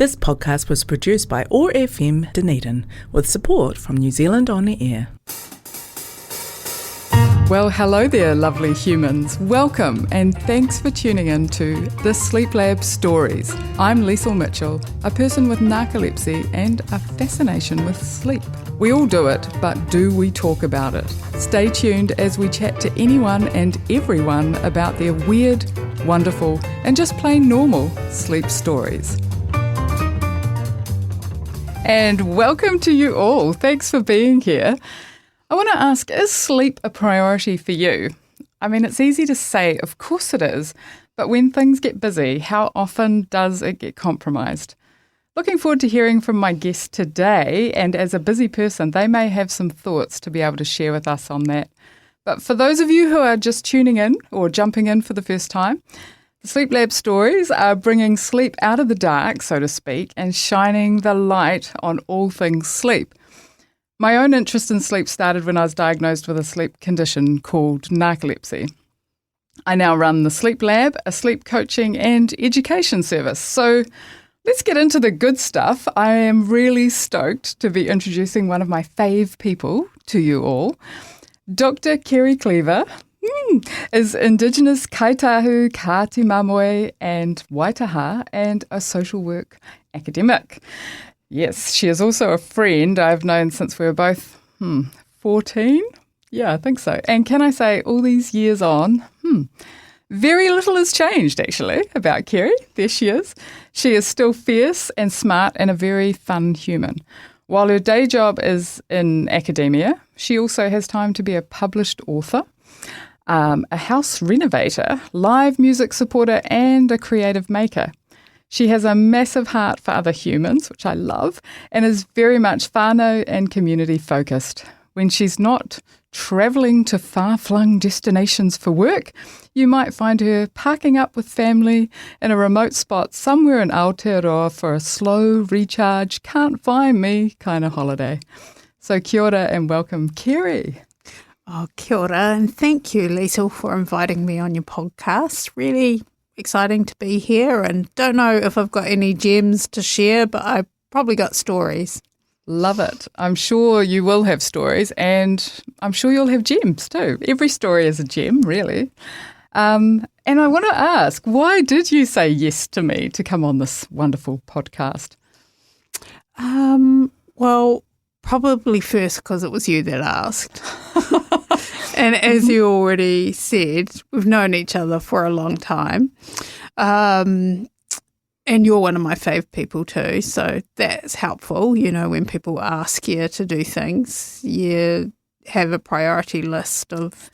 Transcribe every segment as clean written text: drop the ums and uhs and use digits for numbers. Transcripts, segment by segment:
This podcast was produced by OAR FM Dunedin with support from New Zealand On Air. Well, hello there, lovely humans. Welcome and thanks for tuning in to the Sleep Lab Stories. I'm Liesl Mitchell, a person with narcolepsy and a fascination with sleep. We all do it, but do we talk about it? Stay tuned as we chat to anyone and everyone about their weird, wonderful, and just plain normal sleep stories. And welcome to you all. Thanks for being here. I want to ask, is sleep a priority for you? I mean, it's easy to say, of course it is, but when things get busy, how often does it get compromised? Looking forward to hearing from my guest today, and as a busy person, they may have some thoughts to be able to share with us on that. But for those of you who are just tuning in or jumping in for the first time, the Sleep Lab Stories are bringing sleep out of the dark, so to speak, and shining the light on all things sleep. My own interest in sleep started when I was diagnosed with a sleep condition called narcolepsy. I now run the Sleep Lab, a sleep coaching and education service. So let's get into the good stuff. I am really stoked to be introducing one of my fave people to you all. Dr Kerri Cleaver is Indigenous Kaitahu, Kāti Mamoe and Waitaha and a social work academic. Yes, she is also a friend I've known since we were both 14. Yeah, I think so. And can I say, all these years on, very little has changed, actually, about Kerri. There she is. She is still fierce and smart and a very fun human. While her day job is in academia, she also has time to be a published author, a house renovator, live music supporter, and a creative maker. She has a massive heart for other humans, which I love, and is very much whānau and community focused. When she's not travelling to far-flung destinations for work, you might find her parking up with family in a remote spot somewhere in Aotearoa for a slow recharge, can't find me kind of holiday. So kia ora and welcome, Kerri. Oh, kia ora, and thank you, Liesl, for inviting me on your podcast. Really exciting to be here, and don't know if I've got any gems to share, but I've probably got stories. Love it. I'm sure you will have stories, and I'm sure you'll have gems too. Every story is a gem, really. And I want to ask, why did you say yes to me to come on this wonderful podcast? Well, probably first because it was you that asked. And as you already said, we've known each other for a long time. And you're one of my fave people too, so that's helpful. You know, when people ask you to do things, you have a priority list of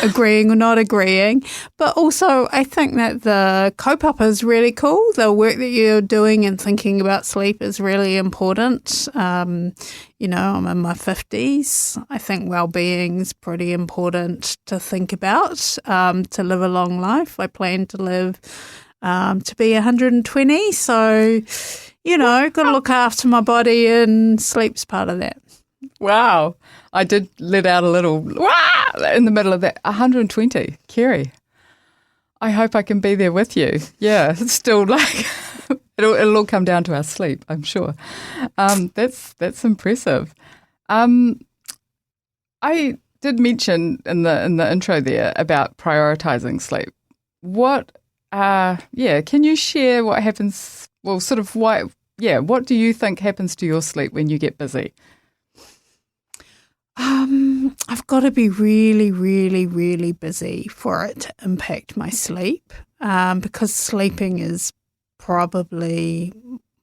agreeing or not agreeing. But also, I think that the kaupapa is really cool. The work that you're doing and thinking about sleep is really important. You know, I'm in my 50s. I think well-being is pretty important to think about, to live a long life. I plan to live to be 120. So, you know, got to look after my body, and sleep's part of that. Wow. I did let out a little wah in the middle of that. 120. Kerri, I hope I can be there with you. Yeah, it's still like it'll all come down to our sleep, I'm sure. That's impressive. I did mention in the intro there about prioritizing sleep. Can you share what happens, well, sort of what do you think happens to your sleep when you get busy? I've got to be really, really, really busy for it to impact my sleep, because sleeping is probably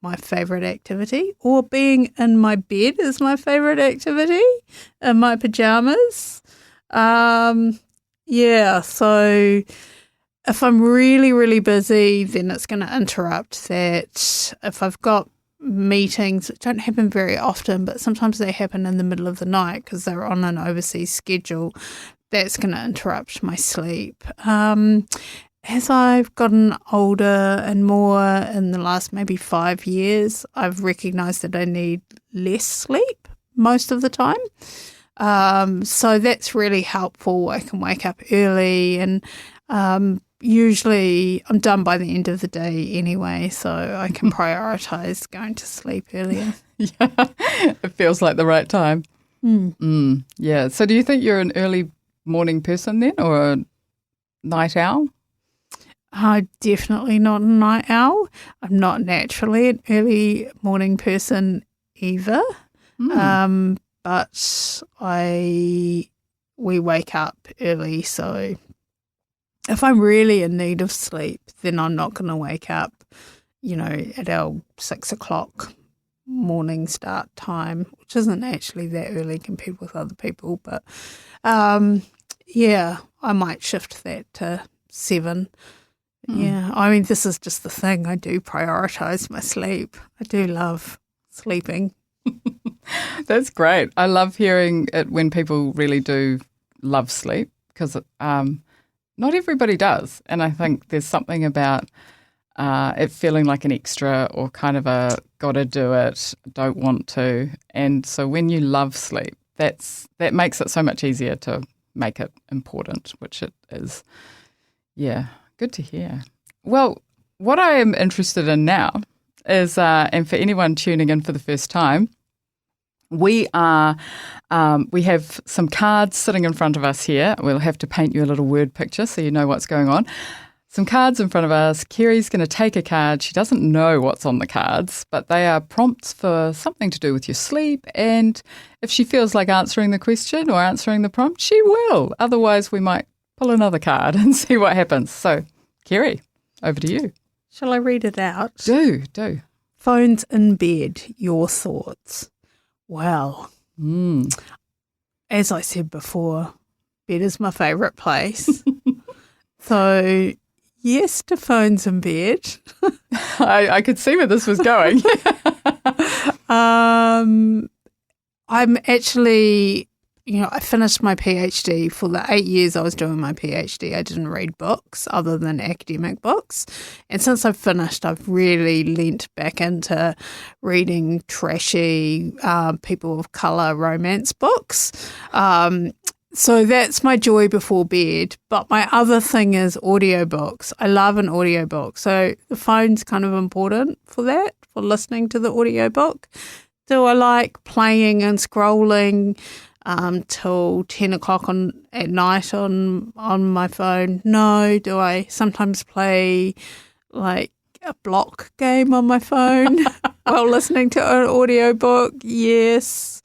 my favourite activity, or being in my bed is my favourite activity, in my pyjamas. So if I'm really, really busy, then it's going to interrupt that. If I've got meetings that don't happen very often, but sometimes they happen in the middle of the night because they're on an overseas schedule, that's going to interrupt my sleep. As I've gotten older and more in the last maybe 5 years, I've recognised that I need less sleep most of the time. So that's really helpful. I can wake up early and usually I'm done by the end of the day anyway, so I can prioritise going to sleep earlier. Yeah, it feels like the right time. Yeah. So do you think you're an early morning person then, or a night owl? I'm definitely not a night owl. I'm not naturally an early morning person either. But we wake up early, so if I'm really in need of sleep, then I'm not going to wake up, at our 6 o'clock morning start time, which isn't actually that early compared with other people. But I might shift that to 7. Yeah, I mean, this is just the thing. I do prioritise my sleep. I do love sleeping. That's great. I love hearing it when people really do love sleep, because not everybody does. And I think there's something about it feeling like an extra, or kind of a gotta do it, don't want to. And so when you love sleep, that makes it so much easier to make it important, which it is. Yeah, good to hear. Well, what I am interested in now is, and for anyone tuning in for the first time, we have some cards sitting in front of us here. We'll have to paint you a little word picture so you know what's going on. Some cards in front of us. Kerri's going to take a card. She doesn't know what's on the cards, but they are prompts for something to do with your sleep. And if she feels like answering the question or answering the prompt, she will. Otherwise, we might pull another card and see what happens. So, Kerri, over to you. Shall I read it out? Do. Phones in bed, your thoughts. Well, as I said before, bed is my favourite place. So, yes to phones in bed. I could see where this was going. I'm actually, I finished my PhD. For the 8 years I was doing my PhD, I didn't read books other than academic books. And since I've finished, I've really leant back into reading trashy, people of colour romance books. So that's my joy before bed. But my other thing is audiobooks. I love an audiobook. So the phone's kind of important for that, for listening to the audiobook. Do I like playing and scrolling till 10 o'clock at night on my phone? No. Do I sometimes play like a block game on my phone while listening to an audiobook? Yes.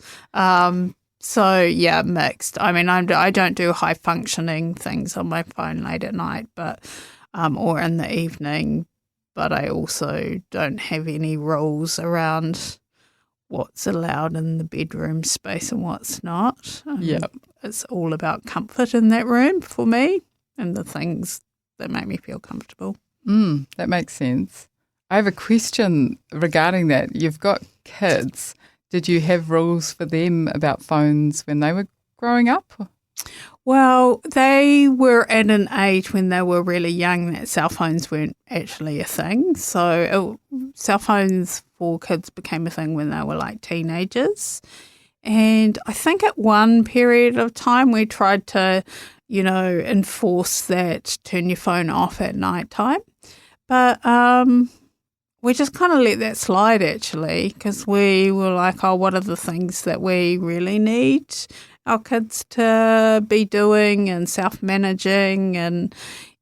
So, yeah, mixed. I mean, I don't do high-functioning things on my phone late at night, but or in the evening, but I also don't have any rules around what's allowed in the bedroom space and what's not. It's all about comfort in that room for me and the things that make me feel comfortable. That makes sense. I have a question regarding that. You've got kids. Did you have rules for them about phones when they were growing up? Well, they were at an age when they were really young that cell phones weren't actually a thing. So cell phones for kids became a thing when they were like teenagers. And I think at one period of time we tried to, enforce that turn your phone off at night time. But we just kind of let that slide, actually, because we were like, what are the things that we really need our kids to be doing and self-managing? And,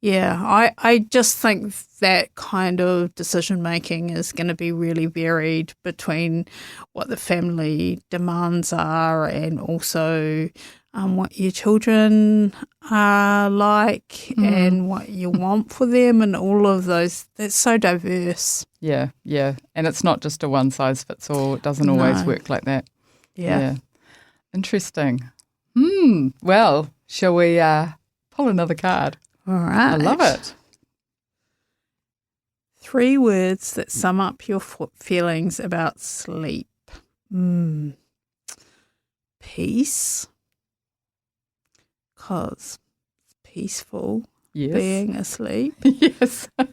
I just think that kind of decision-making is going to be really varied between what the family demands are and also what your children are like and what you want for them and all of those. That's so diverse. Yeah. And it's not just a one-size-fits-all. It doesn't always work like that. Yeah. Interesting. Well, shall we pull another card? All right. I love it. 3 words that sum up your feelings about sleep. Peace. Because it's peaceful being asleep. Yes. 3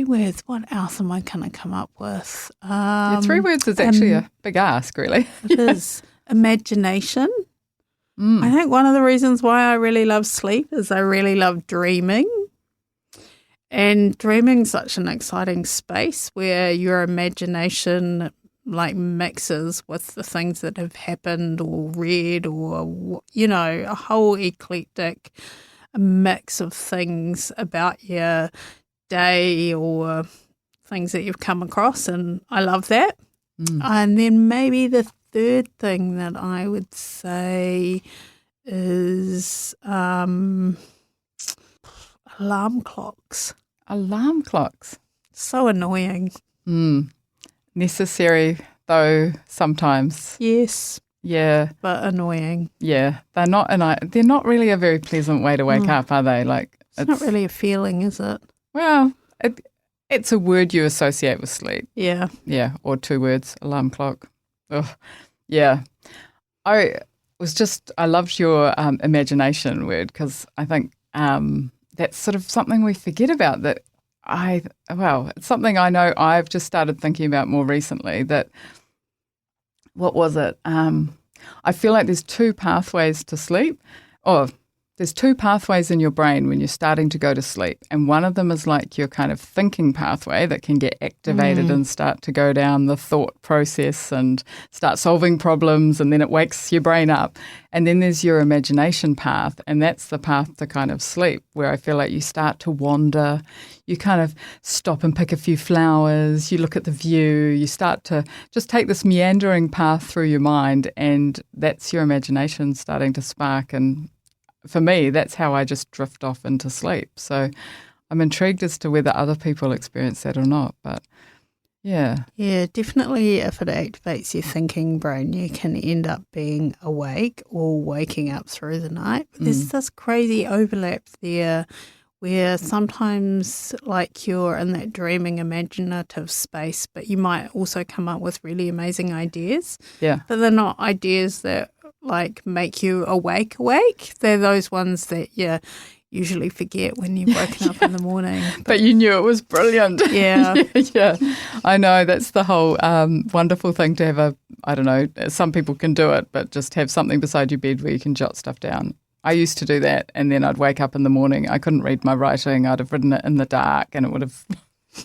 words. What else am I going to come up with? 3 words is actually a big ask, really. It is. Imagination. I think one of the reasons why I really love sleep is I really love dreaming. And dreaming's such an exciting space where your imagination like mixes with the things that have happened or read or, a whole eclectic mix of things about your day or things that you've come across. And I love that. And then maybe the third thing that I would say is alarm clocks. Alarm clocks. So annoying. Necessary, though, sometimes. Yes. Yeah. But annoying. Yeah. They're not really a very pleasant way to wake up, are they? Like it's not really a feeling, is it? Well, it's a word you associate with sleep. Yeah. Yeah, or 2 words, alarm clock. Ugh. Yeah. I loved your imagination word because I think that's sort of something we forget about that it's something I know I've just started thinking about more recently that, what was it? I feel like there's 2 pathways to sleep. There's 2 pathways in your brain when you're starting to go to sleep. And one of them is like your kind of thinking pathway that can get activated and start to go down the thought process and start solving problems, and then it wakes your brain up. And then there's your imagination path, and that's the path to kind of sleep, where I feel like you start to wander. You kind of stop and pick a few flowers. You look at the view. You start to just take this meandering path through your mind, and that's your imagination starting to spark. And for me, that's how I just drift off into sleep. So I'm intrigued as to whether other people experience that or not. But yeah. Yeah, definitely if it activates your thinking brain, you can end up being awake or waking up through the night. But there's this crazy overlap there where sometimes like you're in that dreaming imaginative space, but you might also come up with really amazing ideas. Yeah. But they're not ideas that like make you awake. They're those ones that you usually forget when you've woken up in the morning. But you knew it was brilliant. Yeah. Yeah. I know, that's the whole wonderful thing to have I don't know, some people can do it, but just have something beside your bed where you can jot stuff down. I used to do that, and then I'd wake up in the morning. I couldn't read my writing. I'd have written it in the dark and it would have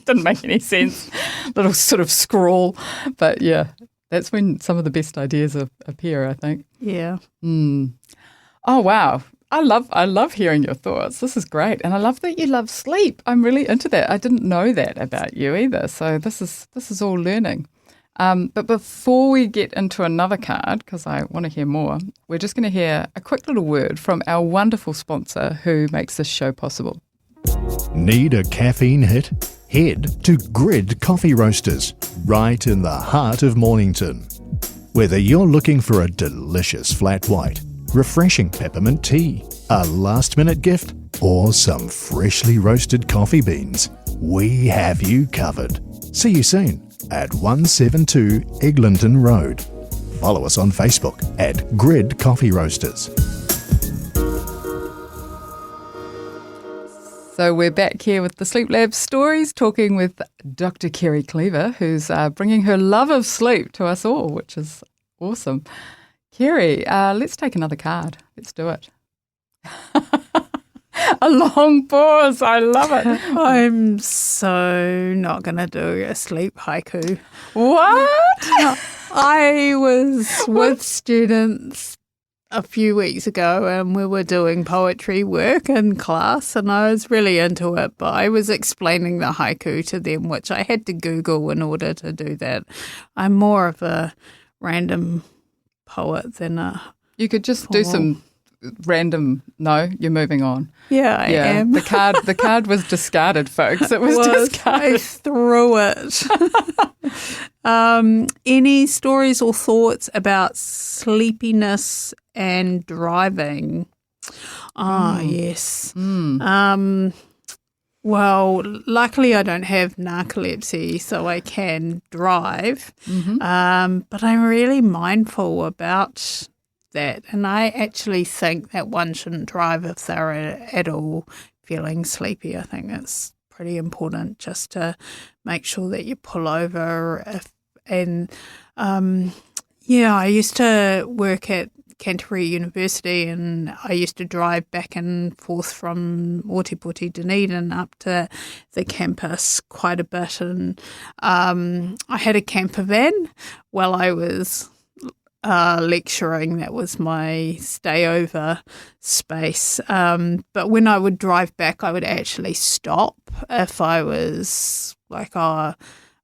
didn't make any sense. Little sort of scrawl. But yeah, that's when some of the best ideas appear, I think. Yeah. Oh, wow. I love hearing your thoughts. This is great. And I love that you love sleep. I'm really into that. I didn't know that about you either. So this is all learning. But before we get into another card, because I want to hear more, we're just going to hear a quick little word from our wonderful sponsor who makes this show possible. Need a caffeine hit? Head to Grid Coffee Roasters, right in the heart of Mornington. Whether you're looking for a delicious flat white, refreshing peppermint tea, a last-minute gift, or some freshly roasted coffee beans, we have you covered. See you soon at 172 Eglinton Road. Follow us on Facebook at Grid Coffee Roasters. So we're back here with the Sleep Lab stories, talking with Dr. Kerri Cleaver, who's bringing her love of sleep to us all, which is awesome. Kerri, let's take another card. Let's do it. A long pause. I love it. I'm so not going to do a sleep haiku. What? I was with students a few weeks ago and we were doing poetry work in class and I was really into it, but I was explaining the haiku to them, which I had to Google in order to do that. I'm more of a random poet than a You could just do some random. No, you're moving on. Yeah, I am. The card was discarded, folks. It was discarded. I threw it. Any stories or thoughts about sleepiness and driving? Yes. Well, luckily I don't have narcolepsy, so I can drive. But I'm really mindful about that. And I actually think that one shouldn't drive if they're at all feeling sleepy. I think it's pretty important just to make sure that you pull over. I used to work at Canterbury University, and I used to drive back and forth from Ōtepoti, Dunedin, up to the campus quite a bit. And I had a camper van while I was lecturing. That was my stayover space. But when I would drive back, I would actually stop if I was like,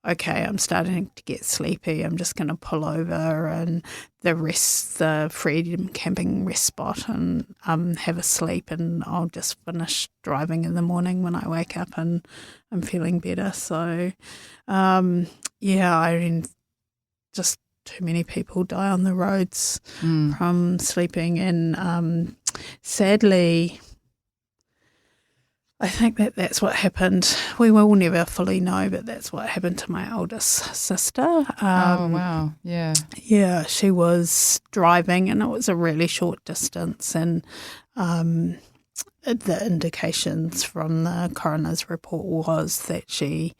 okay, I'm starting to get sleepy. I'm just going to pull over and the Freedom Camping rest spot and have a sleep, and I'll just finish driving in the morning when I wake up and I'm feeling better. So, I mean, just too many people die on the roads from sleeping, and sadly, I think that's what happened. We will never fully know, but that's what happened to my oldest sister. Oh, wow. Yeah. Yeah, she was driving, and it was a really short distance, and the indications from the coroner's report was that she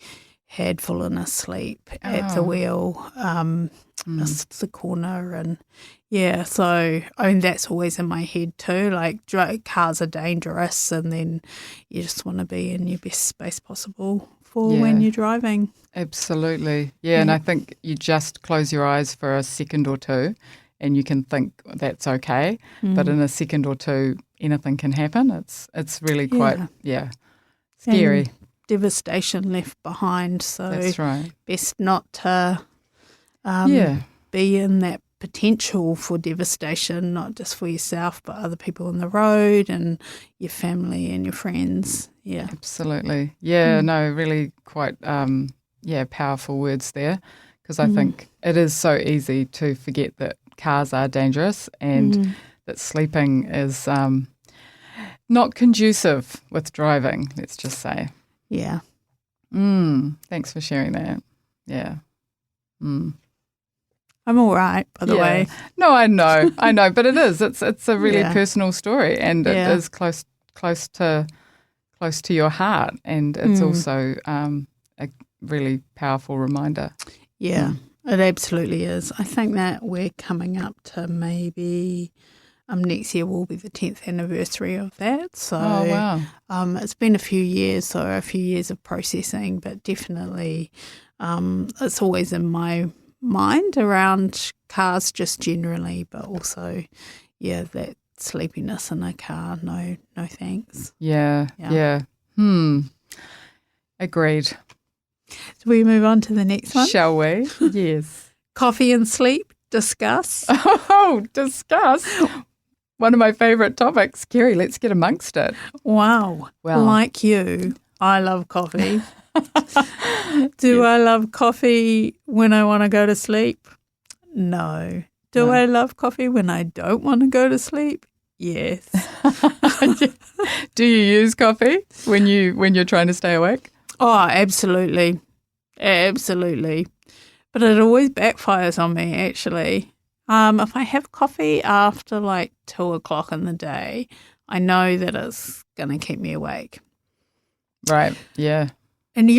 had fallen asleep at the wheel, missed the corner, and so I mean that's always in my head too. Like cars are dangerous, and then you just want to be in your best space possible for when you're driving. Absolutely, and I think you just close your eyes for a second or two, and you can think that's okay, but in a second or two, anything can happen. It's really quite scary. And devastation left behind. So that's right. Best not to be in that potential for devastation, not just for yourself, but other people on the road and your family and your friends. Yeah, absolutely. Yeah, no, really quite powerful words there, because I think it is so easy to forget that cars are dangerous and that sleeping is not conducive with driving, let's just say. Yeah. Thanks for sharing that. Yeah. I'm all right, by the way. No, I know, but it is. It's a really personal story, and it is close to your heart, and it's also a really powerful reminder. Yeah, it absolutely is. I think that we're coming up to maybe next year will be the 10th anniversary of that. So it's been a few years of processing, but definitely it's always in my mind around cars just generally, but also that sleepiness in a car, no thanks. Yeah. Agreed. Do we move on to the next one? Shall we? Yes. Coffee and sleep, discuss. Oh, discuss. One of my favourite topics. Kerri, let's get amongst it. Wow. Well, like you, I love coffee. Do I love coffee when I want to go to sleep? No. Do I love coffee when I don't want to go to sleep? Yes. Do you use coffee when you're trying to stay awake? Oh, absolutely. Absolutely. But it always backfires on me, actually. If I have coffee after like 2 o'clock in the day, I know that it's going to keep me awake. Right, yeah. And,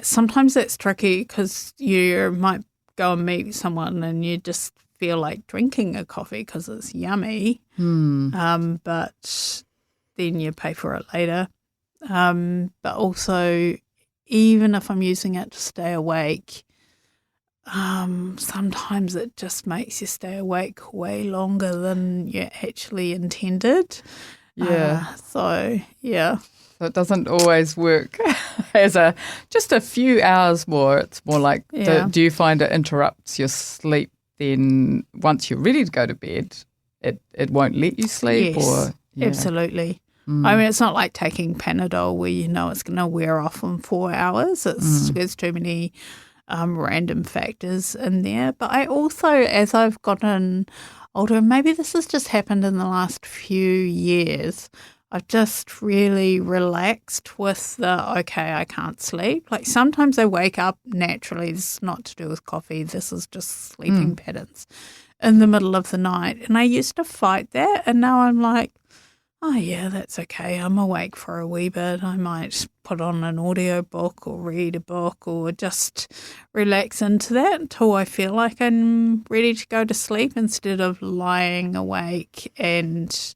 sometimes that's tricky because you might go and meet someone and you just feel like drinking a coffee because it's yummy, but then you pay for it later. But also, even if I'm using it to stay awake, sometimes it just makes you stay awake way longer than you actually intended. Yeah. So it doesn't always work as just a few hours more. It's more like, do you find it interrupts your sleep then once you're ready to go to bed? It won't let you sleep? Yes, absolutely. I mean, it's not like taking Panadol where it's going to wear off in 4 hours. There's too many random factors in there. But I also, as I've gotten older, maybe this has just happened in the last few years, I've just really relaxed with I can't sleep. Like sometimes I wake up naturally, this is not to do with coffee, this is just sleeping patterns in the middle of the night. And I used to fight that, and now I'm like, oh yeah, that's okay. I'm awake for a wee bit. I might put on an audio book or read a book or just relax into that until I feel like I'm ready to go to sleep instead of lying awake and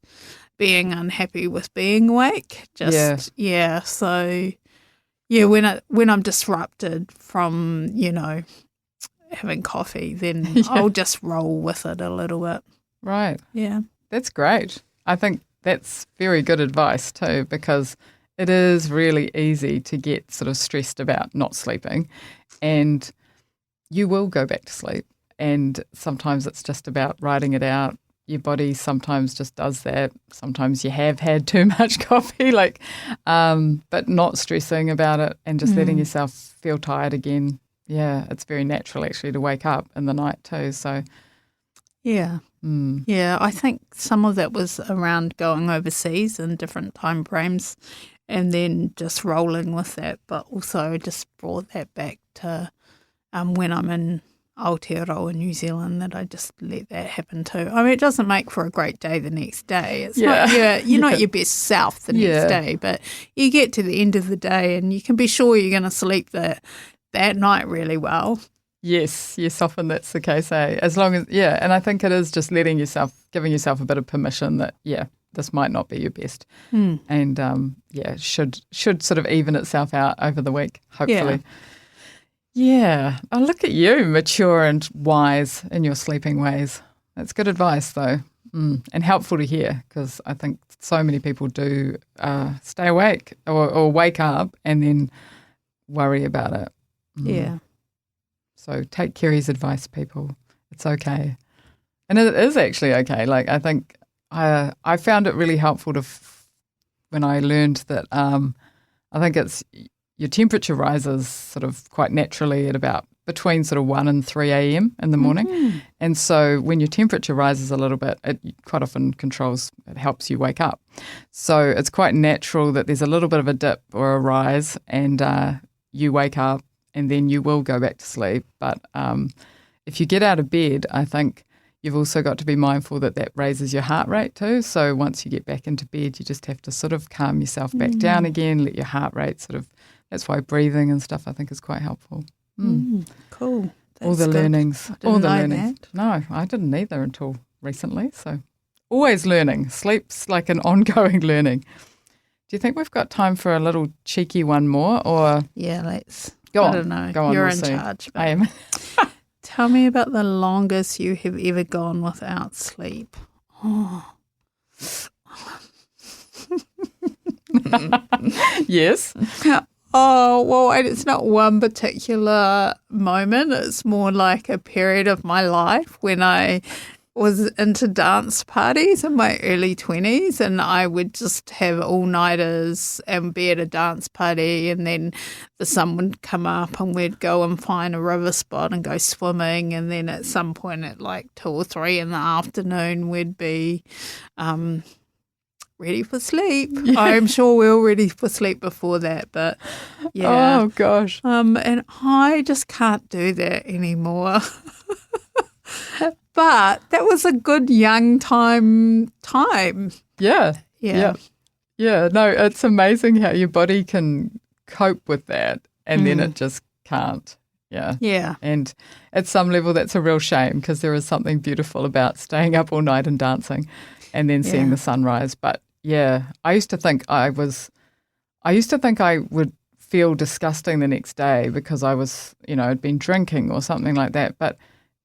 being unhappy with being awake. So yeah, when I'm disrupted from, having coffee, then I'll just roll with it a little bit. Right. Yeah. That's great. I think that's very good advice too, because it is really easy to get sort of stressed about not sleeping, and you will go back to sleep. And sometimes it's just about writing it out. Your body sometimes just does that. Sometimes you have had too much coffee, but not stressing about it and just letting yourself feel tired again. Yeah, it's very natural actually to wake up in the night too. So, yeah. Yeah, I think some of that was around going overseas in different time frames and then just rolling with that, but also just brought that back to when I'm in Aotearoa, New Zealand, that I just let that happen too. I mean, it doesn't make for a great day the next day. It's not not your best self the next day, but you get to the end of the day and you can be sure you're going to sleep that night really well. Yes, often that's the case, eh? As long as, and I think it is just giving yourself a bit of permission that, this might not be your best. And, should sort of even itself out over the week, hopefully. Yeah. Oh, look at you, mature and wise in your sleeping ways. That's good advice, though, and helpful to hear, because I think so many people do stay awake or wake up and then worry about it. Yeah. So take Kerri's advice, people. It's okay. And it is actually okay. Like, I think I found it really helpful when I learned that I think it's your temperature rises sort of quite naturally at about between sort of 1 and 3 a.m. in the morning. And so when your temperature rises a little bit, it quite often it helps you wake up. So it's quite natural that there's a little bit of a dip or a rise and you wake up and then you will go back to sleep. But if you get out of bed, I think you've also got to be mindful that raises your heart rate too. So once you get back into bed, you just have to sort of calm yourself back down again, let your heart rate that's why breathing and stuff I think is quite helpful. Cool. All the learnings. All the learnings. No, I didn't either until recently. So always learning. Sleep's like an ongoing learning. Do you think we've got time for a little cheeky one more? Or yeah, let's. Go on. I don't know. Go on, You're we'll in see. charge. I am. Tell me about the longest you have ever gone without sleep. Oh. Yes. Oh, well, it's not one particular moment. It's more like a period of my life when I was into dance parties in my early 20s, and I would just have all-nighters and be at a dance party, and then the sun would come up and we'd go and find a river spot and go swimming, and then at some point at like 2 or 3 in the afternoon we'd be ready for sleep. Yeah. I'm sure we were ready for sleep before that, but yeah. Oh, gosh. And I just can't do that anymore. But that was a good young time. Yeah. No, it's amazing how your body can cope with that and then it just can't. Yeah. And at some level that's a real shame because there is something beautiful about staying up all night and dancing and then seeing the sunrise. But yeah, I used to think I would feel disgusting the next day because I was, I'd been drinking or something like that. But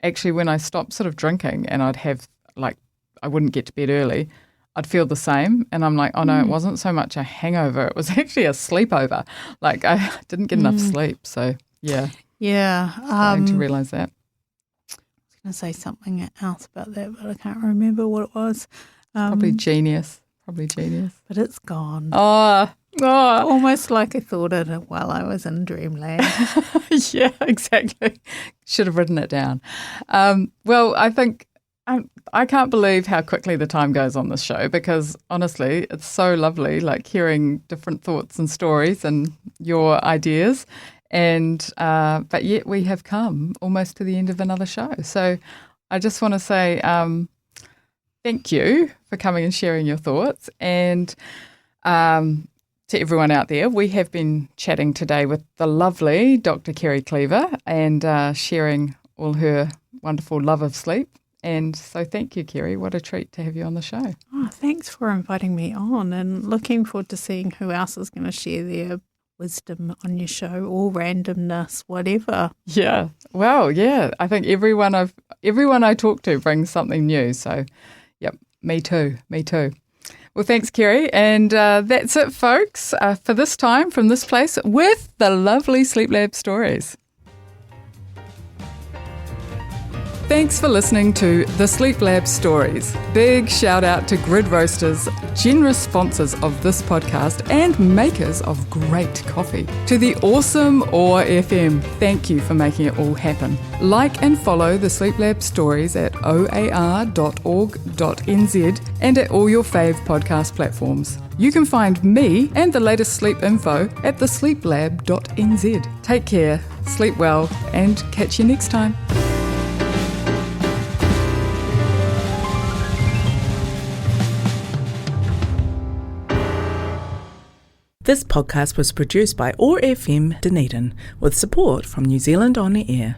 actually when I stopped sort of drinking and I'd have I wouldn't get to bed early, I'd feel the same. And I'm like, oh no, it wasn't so much a hangover. It was actually a sleepover. Like I didn't get enough sleep. So yeah. Yeah. Starting to realise that. I was going to say something else about that, but I can't remember what it was. Probably genius. But it's gone. Oh. Almost like I thought it while I was in dreamland. Yeah, exactly. Should have written it down. Well, I think I can't believe how quickly the time goes on this show because honestly, it's so lovely, like hearing different thoughts and stories and your ideas. And but yet we have come almost to the end of another show. So I just want to say thank you for coming and sharing your thoughts. And to everyone out there, we have been chatting today with the lovely Dr Kerri Cleaver and sharing all her wonderful love of sleep. And so thank you, Kerri. What a treat to have you on the show. Oh, thanks for inviting me on, and looking forward to seeing who else is going to share their wisdom on your show, or randomness, whatever. Yeah. Well, yeah. I think everyone I talk to brings something new. So, yep, me too. Well, thanks, Kerri. And that's it, folks, for this time from this place with the lovely Sleep Lab stories. Thanks for listening to the Sleep Lab Stories. Big shout out to Grid Roasters, generous sponsors of this podcast and makers of great coffee. To the awesome OAR FM, thank you for making it all happen. Like and follow the Sleep Lab Stories at oar.org.nz and at all your fave podcast platforms. You can find me and the latest sleep info at thesleeplab.nz. Take care, sleep well, and catch you next time. This podcast was produced by OAR FM Dunedin with support from New Zealand On the Air.